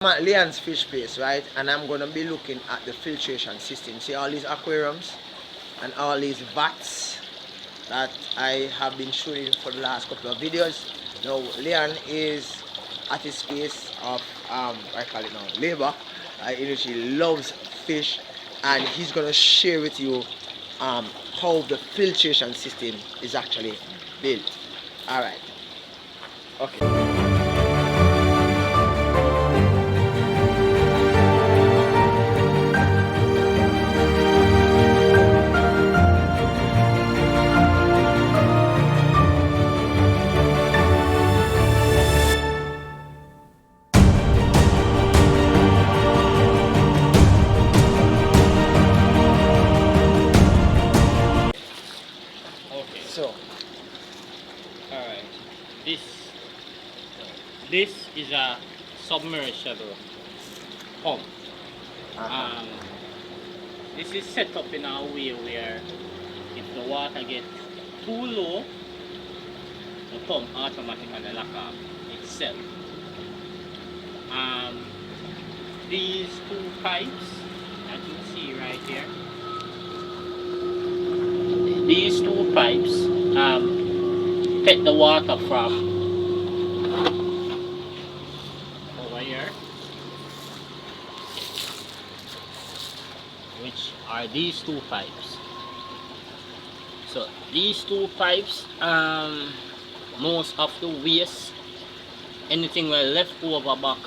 I'm at Leon's Fish Place, right? And I'm gonna be looking at the filtration system. See all these aquariums and all these vats that I have been showing for the last couple of videos. Now Leon is at his space of I call it now labor. In which he loves fish, and he's gonna share with you how the filtration system is actually built. Alright. Okay. So, alright, this is a submersible pump. This is set up in a way where if the water gets too low, the pump automatically lock off itself. These two pipes that you see right here, these two pipes take the water from over here, which are these two pipes. So these two pipes, most of the waste, anything well left over back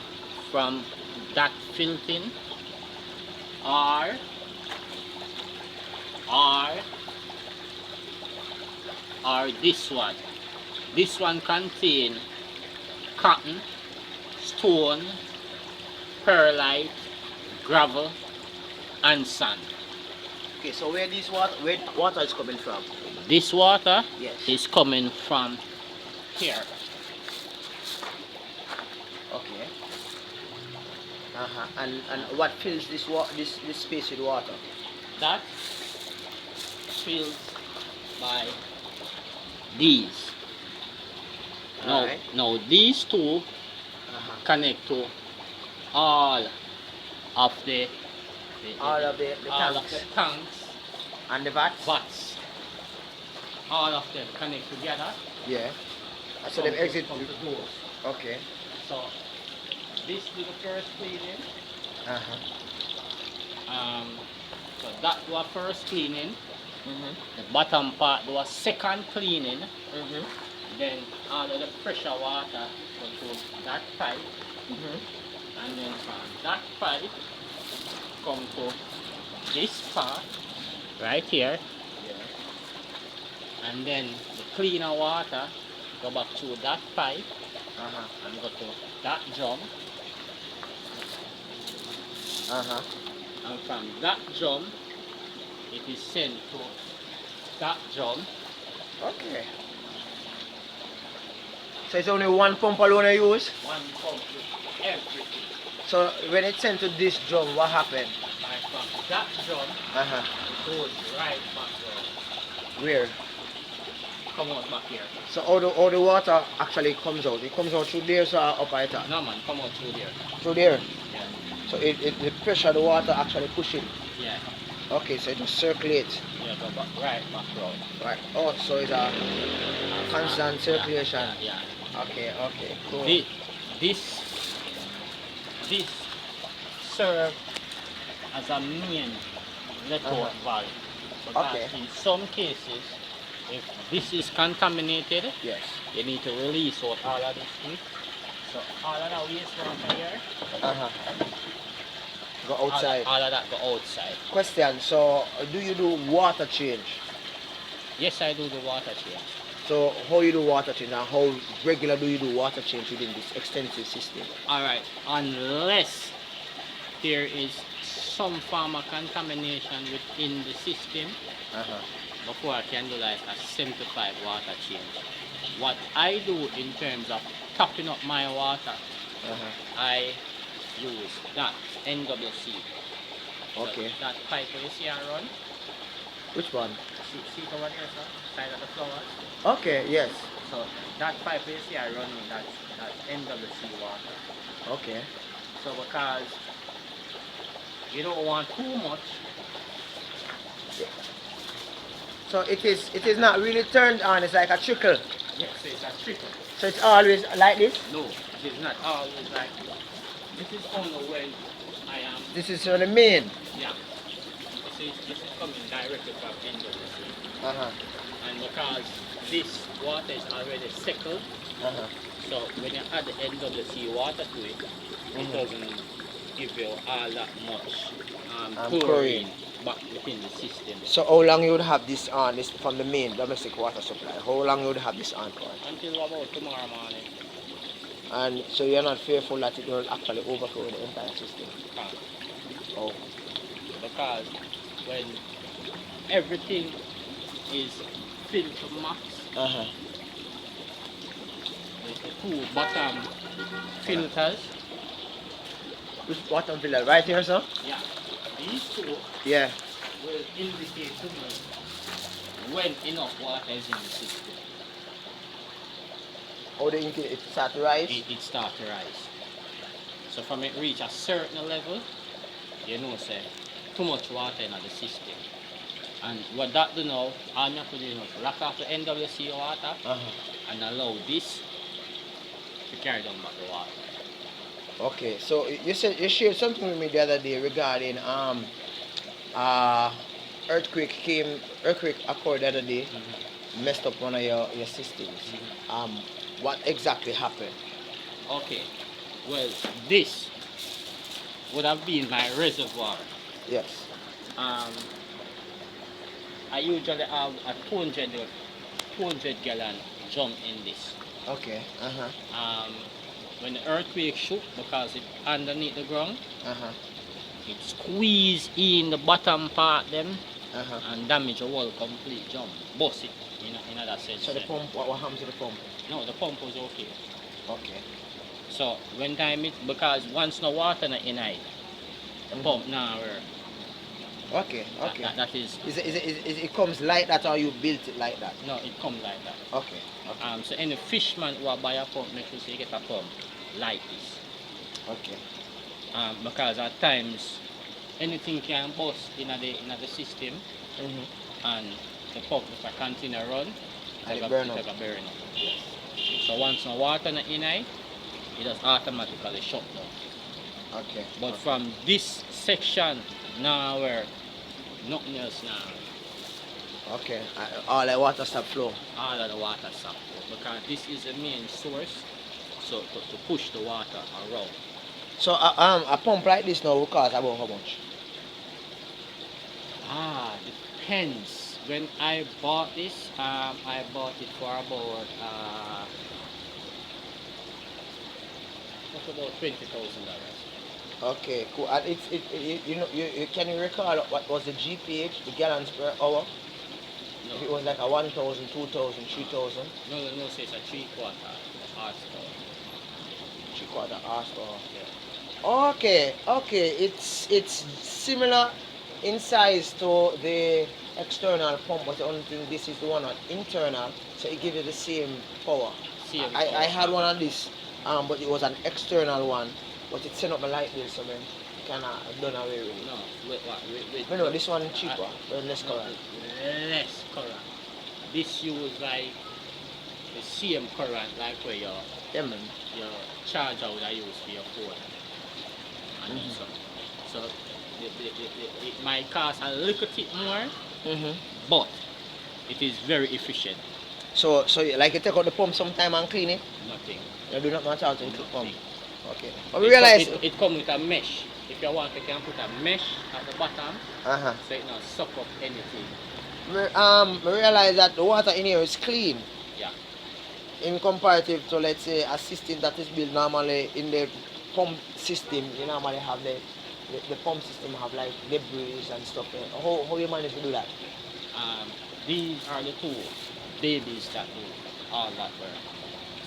from that filtering are this one. This one contains cotton, stone, perlite, gravel, and sand. Okay, so where water is coming from? This water Yes. is coming from here. Okay. And what fills this space with water? That filled by these. Alright. Now these two connect to all of the tanks and the vats. All of them connect together. Yeah. So they exit from the doors. Okay. So this is the first cleaning. So that was first cleaning. The bottom part was second cleaning. Then all of the pressure water go to that pipe. And then from that pipe come to this part right here. Yeah. And then the cleaner water go back to that pipe and go to that drum. And from that drum it is sent to that drum. Okay. So it's only one pump alone I use? One pump with everything. So when it's sent to this drum, what happened? Like from that drum, it goes right back there. Where? Come out back here. So all the water actually comes out? It comes out through there, so up at top? No man, come out through there. Through there? Yeah. So the pressure of the water actually push it? Yeah. Okay, so it just circulates? Yeah, go back, right back round. Right. Oh, so it's a constant circulation? Yeah. Okay, cool. This serves as a main let-out valve. Because in some cases, if this is contaminated, yes, you need to release out all of this stuff. So all of that wastewater here, go outside. All of that go outside. Question, so do you do water change? Yes, I do the water change. So how you do water change and how regular do you do water change within this extensive system? Alright, unless there is some form of contamination within the system, before I can do like a simplified water change. What I do in terms of topping up my water, I use that NWC. Okay. So that pipe you see I run. Which one? See it over there, sir? Side of the flowers. Okay, yes. So that pipe you see I run, that's NWC water. Okay. So because you don't want too much. So it is not really turned on, it's like a trickle. Yes, so it's a trickle. So it's always like this? No, it is not always like this. This is only when I am. This is on the main. Yeah. This is coming directly from NWC. And because this water is already settled, so when you add the NWC water to it, it doesn't give you all that much chlorine back within the system. So how long you would have this on, this from the main domestic water supply? How long you would have this on for? Until about tomorrow morning. And so you're not fearful that it will actually overflow the entire system? Oh. Because when everything is filled to max, with the two bottom filters. Which bottom filter? Right here, sir? Yeah. These two will indicate to me when enough water is in the system. How do you indicate it start to rise? It starts to rise. So from it reach a certain level, you know say too much water in the system. And what that do now, all you have to do is lock off the NWC water and allow this to carry down back the water. Okay, so you said you shared something with me the other day regarding earthquake occurred the other day, messed up one of your systems. What exactly happened? Okay, well this would have been my reservoir. Yes. I usually have a 200 gallon drum in this. Okay. When the earthquake shook, because it's underneath the ground, it squeezed in the bottom part them and damage the whole complete drum. Bust it in that sense. So the pump, what happened to the pump? No, the pump was okay. Okay. So when time it, because once no water in it, the pump now Okay. that is it comes like that, or you built it like that? No, it comes like that. Okay. So any fisherman who buy a pump, make sure you get a pump like this. Okay. Because at times anything can bust in the system, and the pump if I continue to run, it burn up. Yes. So once no water in it, it just automatically shut down. Okay. But from this section now where nothing else now. Okay. All the water stop flow. All of the water stop flow, because this is the main source. So to push the water around. So a pump like this now will cost about how much? Depends. When I bought this, I bought it for about $20,000. Okay, cool. And you can you recall what was the GPH, the gallons per hour? No. If it was like a 1,000, 2,000, 3,000? No, so it's a 3/4 horsepower. 3/4 horsepower. Yeah. Okay. It's similar in size to the external pump, but the only thing, this is the one on internal, so it gives you the same power. I had one of this, but it was an external one, but it sent up a light bill, so then kind of done away with it. No, wait, what? Wait. No, this one cheaper, less current. Less current. This use like the same current like where your charger would I use for your phone. And so it might cost a little bit more, but it is very efficient. So like you take out the pump sometime and clean it? Nothing. You do not know how to pump? Okay. But we It realize it comes with a mesh. If you want, you can put a mesh at the bottom, so it not suck up anything. We realize that the water in here is clean. Yeah. In comparative to, let's say, a system that is built normally in the pump system, you normally have the pump system have like debris and stuff. How you manage to do that? These are the two babies that do all that work.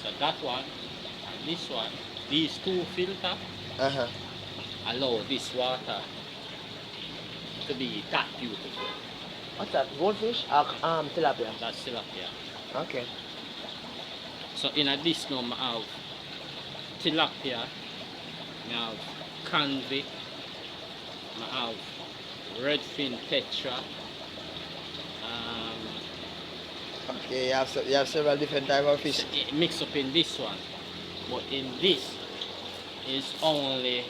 So that one and this one, these two filters allow this water to be that beautiful. What's that? Goldfish? Tilapia? That's tilapia. Okay. So in addition, I have tilapia, I have convict, I have redfin tetra. Okay, you have several different type of fish. It mix up in this one, but in this is only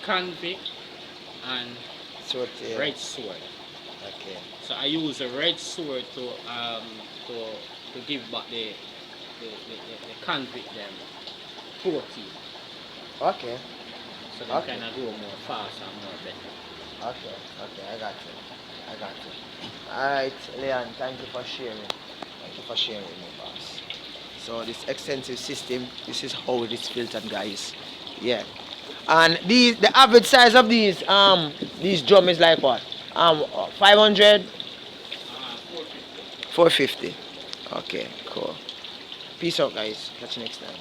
convict and Swordtail. red sword. Okay. So I use a red sword to give back the convict them protein. Okay. So they Okay. kind of grow more fast and more better. Okay. Okay. I got you. Alright, Leon, thank you for sharing. Thank you for sharing with me, boss. So this extensive system, this is how it is filtered, guys. Yeah. And the average size of these drum is like what? 500? 450. 450. Okay, cool. Peace out, guys. Catch you next time.